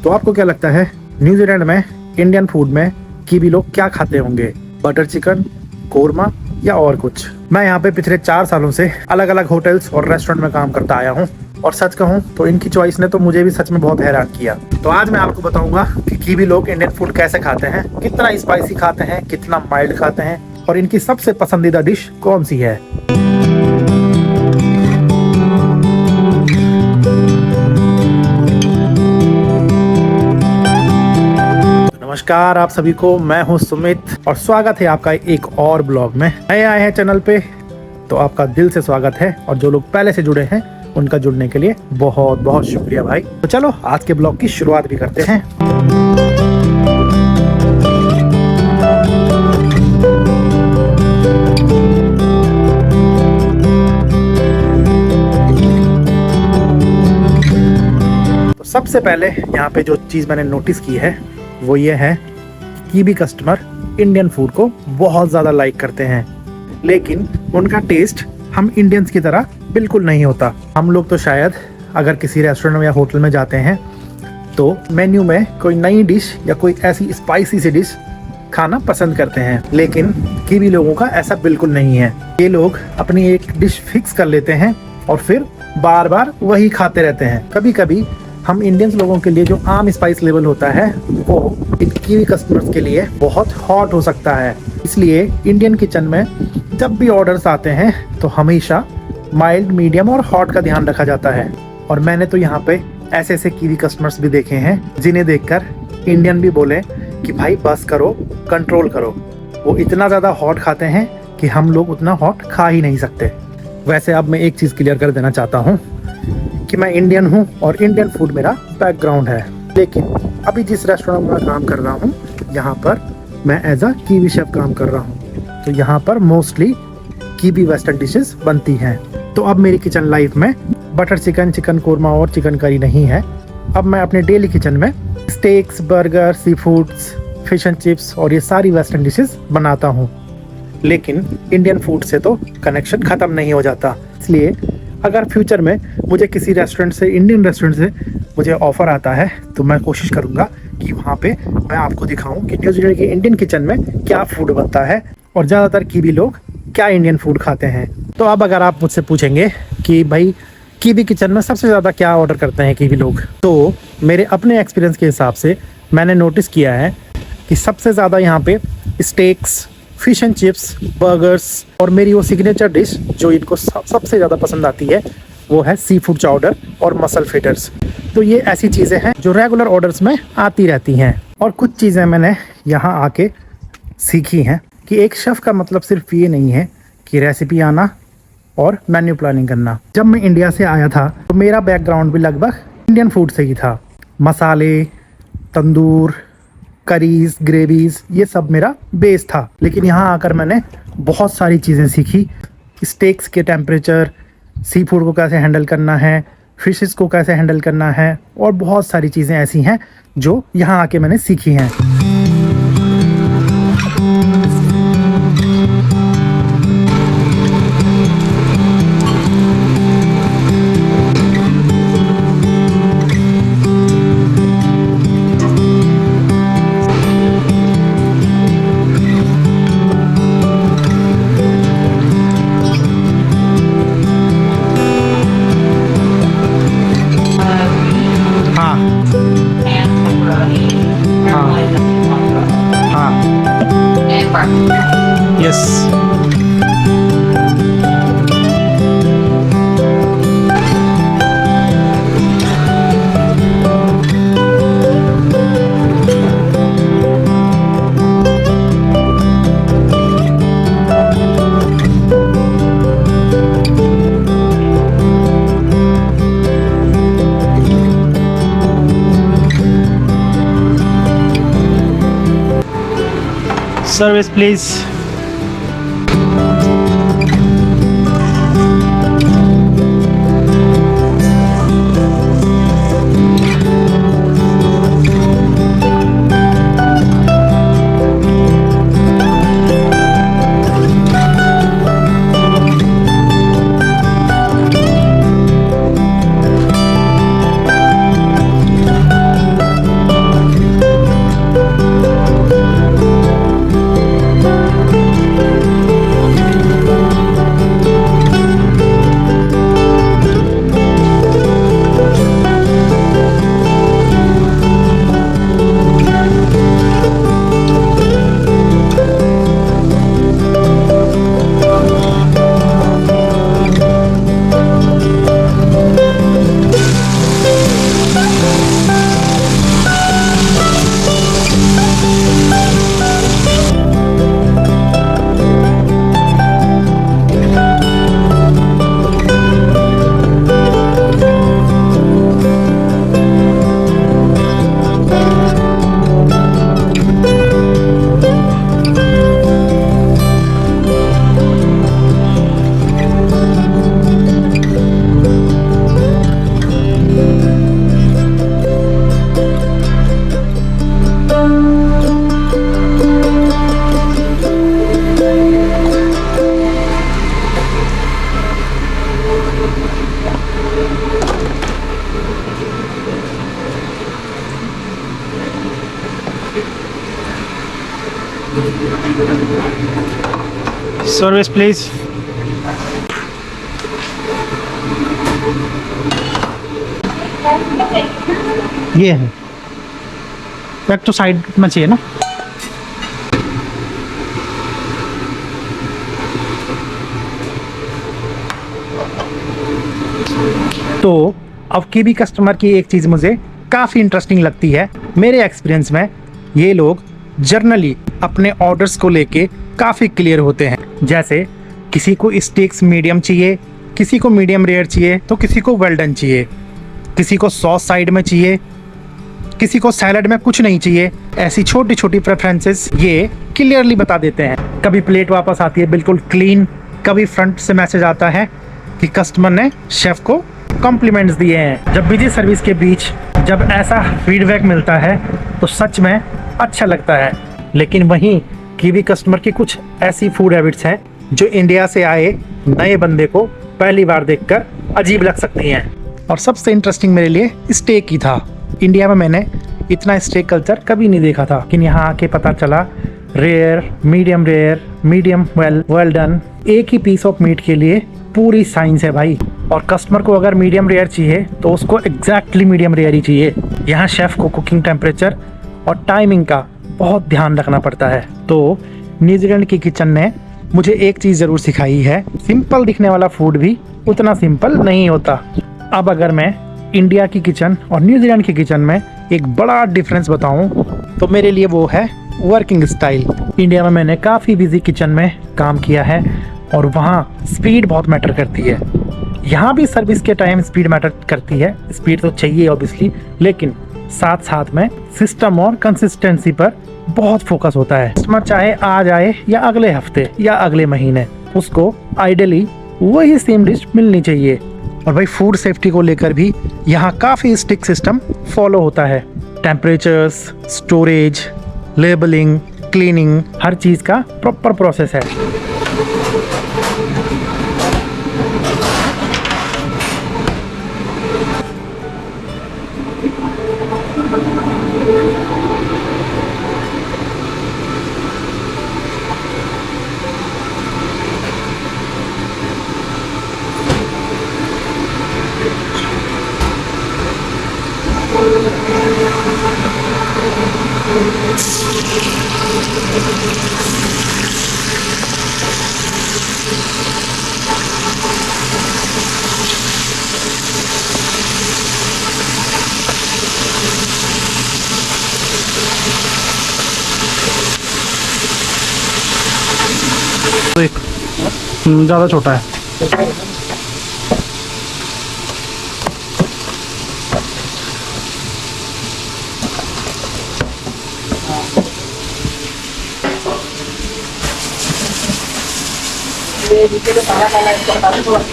तो आपको क्या लगता है न्यूजीलैंड में इंडियन फूड में कीवी लोग क्या खाते होंगे? बटर चिकन, कोरमा या और कुछ? मैं यहाँ पे पिछले 4 सालों से अलग अलग होटल्स और रेस्टोरेंट में काम करता आया हूँ और सच कहूँ तो इनकी चॉइस ने तो मुझे भी सच में बहुत हैरान किया। तो आज मैं आपको बताऊंगा कि कीवी लोग इंडियन फूड कैसे खाते हैं, कितना स्पाइसी खाते हैं, कितना माइल्ड खाते हैं और इनकी सबसे पसंदीदा डिश कौन सी है। नमस्कार आप सभी को, मैं हूं सुमित और स्वागत है आपका एक और ब्लॉग में। नए आए हैं चैनल पे तो आपका दिल से स्वागत है और जो लोग पहले से जुड़े हैं उनका जुड़ने के लिए बहुत बहुत शुक्रिया भाई। तो चलो आज के ब्लॉग की शुरुआत भी करते हैं। तो सबसे पहले यहाँ पे जो चीज़ मैंने नोटिस की है वो ये है कि कीवी कस्टमर इंडियन फूड को बहुत ज़्यादा लाइक करते हैं, लेकिन उनका टेस्ट हम इंडियंस की तरह बिल्कुल नहीं होता। हम लोग तो शायद अगर किसी रेस्टोरेंट में या होटल में जाते हैं तो मेन्यू में कोई नई डिश या कोई ऐसी स्पाइसी सी डिश खाना पसंद करते हैं, लेकिन कीवी लोगों का ऐसा बिल्कुल नहीं है। ये लोग अपनी एक डिश फिक्स कर लेते हैं और फिर बार बार वही खाते रहते हैं। कभी कभी हम इंडियंस लोगों के लिए जो आम स्पाइस लेवल होता है वो इन कीवी कस्टमर्स के लिए बहुत हॉट हो सकता है। इसलिए इंडियन किचन में जब भी ऑर्डर्स आते हैं तो हमेशा माइल्ड, मीडियम और हॉट का ध्यान रखा जाता है। और मैंने तो यहाँ पे ऐसे ऐसे कीवी कस्टमर्स भी देखे हैं जिन्हें देखकर इंडियन भी बोले कि भाई बस करो, कंट्रोल करो। वो इतना ज़्यादा हॉट खाते हैं कि हम लोग उतना हॉट खा ही नहीं सकते। वैसे अब मैं एक चीज़ क्लियर कर देना चाहता हूँ कि मैं इंडियन हूँ और इंडियन फूड मेरा बैकग्राउंड है, लेकिन अभी जिस रेस्टोरेंट में मैं काम कर रहा हूँ यहाँ पर मैं एज अ कीवी शेफ काम कर रहा हूँ। तो यहाँ पर मोस्टली कीवी वेस्टर्न डिशेस बनती हैं। तो अब मेरी किचन लाइफ में बटर चिकन, चिकन कोरमा और चिकन करी नहीं है। अब मैं अपने डेली किचन में stakes, burger, sea foods, fish and chips और ये सारी वेस्टर्न डिशेस बनाता हूँ। लेकिन इंडियन फूड से तो कनेक्शन ख़त्म नहीं हो जाता। इसलिए अगर फ्यूचर में मुझे किसी रेस्टोरेंट से, इंडियन रेस्टोरेंट से मुझे ऑफ़र आता है तो मैं कोशिश करूँगा कि वहाँ पे मैं आपको दिखाऊँ कि न्यूजीलैंड की इंडियन किचन में क्या फूड बनता है और ज़्यादातर कीवी लोग क्या इंडियन फूड खाते हैं। तो अब अगर आप मुझसे पूछेंगे कि भाई कीवी किचन में सबसे ज़्यादा क्या ऑर्डर करते हैं कीवी लोग, तो मेरे अपने एक्सपीरियंस के हिसाब से मैंने नोटिस किया है कि सबसे ज़्यादा यहाँ पे stakes, fish and chips, burgers और मेरी वो सिग्नेचर डिश जो इनको सबसे ज़्यादा पसंद आती है वो है सी फूड चाउडर और मसल फिटर्स। तो ये ऐसी चीज़ें हैं जो रेगुलर ऑर्डर्स में आती रहती हैं। और कुछ चीज़ें मैंने यहाँ आके सीखी हैं कि एक शेफ़ का मतलब सिर्फ ये नहीं है कि रेसिपी आना और मेन्यू प्लानिंग करना। जब मैं इंडिया से आया था तो मेरा बैकग्राउंड भी लगभग इंडियन फूड से ही था। मसाले, तंदूर, करीज, ग्रेवीज, ये सब मेरा बेस था। लेकिन यहाँ आकर मैंने बहुत सारी चीज़ें सीखी। स्टेक्स के टेम्परेचर, सी फूड को कैसे हैंडल करना है, फिशेस को कैसे हैंडल करना है और बहुत सारी चीज़ें ऐसी हैं जो यहाँ आके मैंने सीखी हैं। Yes. Service please. Service please. ये है, एक तो साइड में चाहिए ना। तो अब की भी कस्टमर की एक चीज़ मुझे काफ़ी इंटरेस्टिंग लगती है। मेरे एक्सपीरियंस में ये लोग जर्नली अपने ऑर्डर्स को लेके काफ़ी क्लियर होते हैं। जैसे किसी को स्टेक्स मीडियम चाहिए, किसी को मीडियम रेयर चाहिए, तो किसी को वेल डन चाहिए, किसी को सॉस साइड में चाहिए, किसी को सैलड में कुछ नहीं चाहिए। ऐसी छोटी छोटी प्रेफरेंसेस ये क्लियरली बता देते हैं। कभी प्लेट वापस आती है बिल्कुल क्लीन, कभी फ्रंट से मैसेज आता है कि कस्टमर ने शेफ को कॉम्प्लीमेंट्स दिए हैं। जब बिजी सर्विस के बीच जब ऐसा फीडबैक मिलता है तो सच में अच्छा लगता है। लेकिन वहीं कीवी कस्टमर की कुछ ऐसी फूड हैबिट्स हैं जो इंडिया से आए नए बंदे को पहली बार देखकर अजीब लग सकती हैं। और सबसे इंटरेस्टिंग मेरे लिए स्टेक ही था। इंडिया में मैंने इतना स्टेक कल्चर कभी नहीं देखा था, लेकिन यहाँ आके पता चला रेयर, मीडियम वेल डन, एक ही पीस ऑफ मीट के लिए पूरी साइंस है भाई। और कस्टमर को अगर मीडियम रेयर चाहिए तो उसको एग्जैक्टली मीडियम रेयर ही चाहिए। यहाँ शेफ को कुकिंग टेम्परेचर और टाइमिंग का बहुत ध्यान रखना पड़ता है। तो न्यूजीलैंड की किचन ने मुझे एक चीज़ ज़रूर सिखाई है, सिंपल दिखने वाला फूड भी उतना सिंपल नहीं होता। अब अगर मैं इंडिया की किचन और न्यूजीलैंड की किचन में एक बड़ा डिफरेंस बताऊं तो मेरे लिए वो है वर्किंग स्टाइल। इंडिया में मैंने काफ़ी बिजी किचन में काम किया है और वहाँ स्पीड बहुत मैटर करती है। यहाँ भी सर्विस के टाइम स्पीड मैटर करती है, स्पीड तो चाहिए ऑब्वियसली, लेकिन साथ साथ में सिस्टम और कंसिस्टेंसी पर बहुत फोकस होता है। कस्टमर चाहे आज आए या अगले हफ्ते या अगले महीने, उसको आइडियली वही सेम डिश मिलनी चाहिए। और भाई फूड सेफ्टी को लेकर भी यहाँ काफ़ी स्ट्रिक्ट सिस्टम फॉलो होता है। टेम्परेचर्स, स्टोरेज, लेबलिंग, क्लीनिंग, हर चीज़ का प्रॉपर प्रोसेस है। ज़्यादा छोटा है।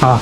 हाँ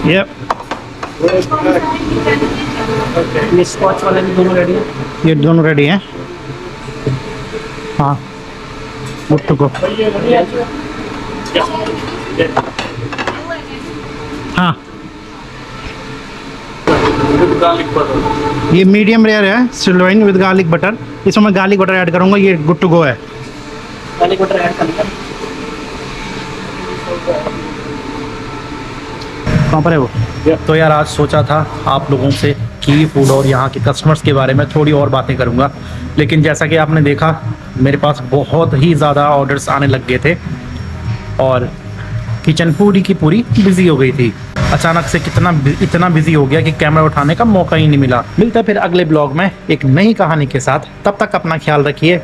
Yep. ये स्कॉच वाले भी दोनों रेडी है। ये दोनों रेडी हैं। हाँ, गुड टू गो। हाँ, गार्लिक बटर। ये मीडियम रेयर है, सिल्वाइन विद गार्लिक बटर। इसमें मैं गार्लिक बटर ऐड करूँगा, ये गुड टू गो है। गार्लिक बटर ऐड कर लिया। कहाँ पर है वो? तो यार आज सोचा था आप लोगों से कीवी फूड और यहाँ के कस्टमर्स के बारे में थोड़ी और बातें करूँगा, लेकिन जैसा कि आपने देखा मेरे पास बहुत ही ज़्यादा ऑर्डर्स आने लग गए थे और किचन पूरी की पूरी बिजी हो गई थी। अचानक से इतना बिजी हो गया कि कैमरा उठाने का मौका ही नहीं मिला। मिलता है फिर अगले ब्लॉग में एक नई कहानी के साथ, तब तक अपना ख्याल रखिए।